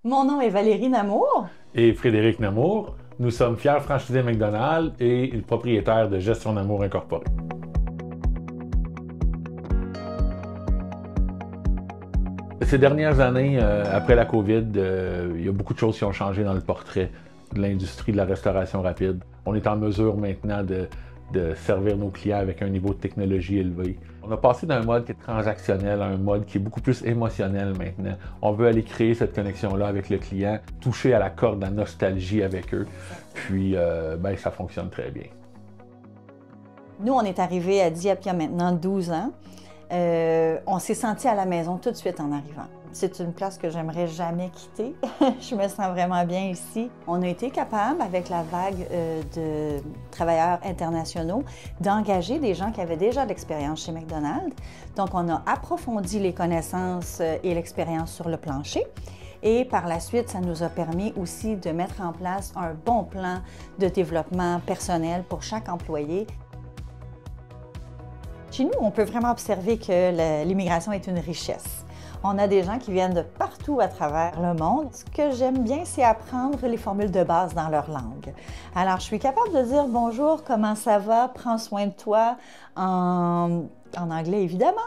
Mon nom est Valérie Namour. Et Frédéric Namour. Nous sommes fiers franchisés McDonald's et propriétaires de Gestion Namour Incorporée. Ces dernières années, après la COVID, il y a beaucoup de choses qui ont changé dans le portrait de l'industrie de la restauration rapide. On est en mesure maintenant de servir nos clients avec un niveau de technologie élevé. On a passé d'un mode qui est transactionnel à un mode qui est beaucoup plus émotionnel maintenant. On veut aller créer cette connexion-là avec le client, toucher à la corde de la nostalgie avec eux, puis ça fonctionne très bien. Nous, on est arrivés à Dieppe il y a maintenant 12 ans. On s'est senti à la maison tout de suite en arrivant. C'est une place que j'aimerais jamais quitter. Je me sens vraiment bien ici. On a été capable, avec la vague de travailleurs internationaux, d'engager des gens qui avaient déjà de l'expérience chez McDonald's. Donc, on a approfondi les connaissances et l'expérience sur le plancher. Et par la suite, ça nous a permis aussi de mettre en place un bon plan de développement personnel pour chaque employé. Chez nous, on peut vraiment observer que l'immigration est une richesse. On a des gens qui viennent de partout à travers le monde. Ce que j'aime bien, c'est apprendre les formules de base dans leur langue. Alors, je suis capable de dire bonjour, comment ça va, prends soin de toi, en anglais évidemment,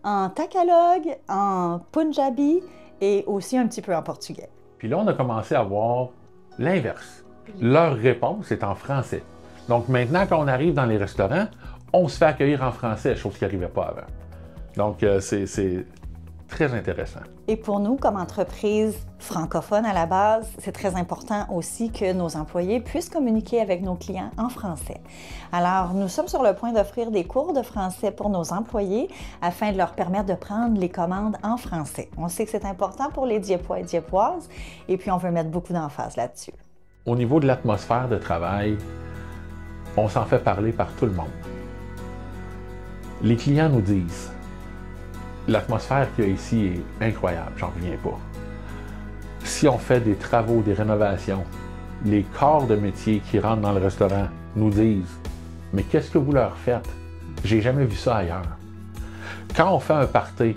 en tagalog, en punjabi et aussi un petit peu en portugais. Puis là, on a commencé à voir l'inverse. Leur réponse est en français. Donc maintenant, quand on arrive dans les restaurants, on se fait accueillir en français, chose qui n'arrivait pas avant. Donc, c'est très intéressant. Et pour nous, comme entreprise francophone à la base, c'est très important aussi que nos employés puissent communiquer avec nos clients en français. Alors, nous sommes sur le point d'offrir des cours de français pour nos employés afin de leur permettre de prendre les commandes en français. On sait que c'est important pour les Dieppois et Dieppoises et puis on veut mettre beaucoup d'emphase là-dessus. Au niveau de l'atmosphère de travail, on s'en fait parler par tout le monde. Les clients nous disent « L'atmosphère qu'il y a ici est incroyable, j'en reviens pas. » Si on fait des travaux, des rénovations, les corps de métier qui rentrent dans le restaurant nous disent « Mais qu'est-ce que vous leur faites? J'ai jamais vu ça ailleurs. » Quand on fait un party,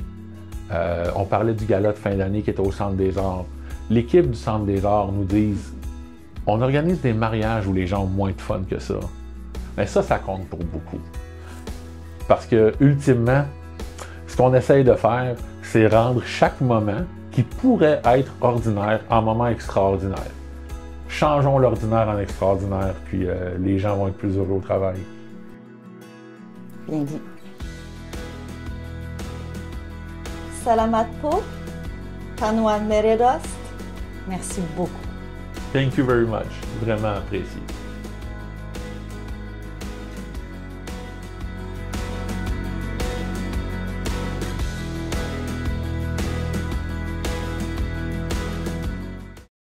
on parlait du gala de fin d'année qui est au Centre des Arts, l'équipe du Centre des Arts nous disent « On organise des mariages où les gens ont moins de fun que ça. » Mais ça compte pour beaucoup. Parce que, ultimement, ce qu'on essaye de faire, c'est rendre chaque moment qui pourrait être ordinaire en moment extraordinaire. Changeons l'ordinaire en extraordinaire, puis les gens vont être plus heureux au travail. Bien dit. Salamat po, Tanwan Meredost. Merci beaucoup. Thank you very much. Vraiment apprécié.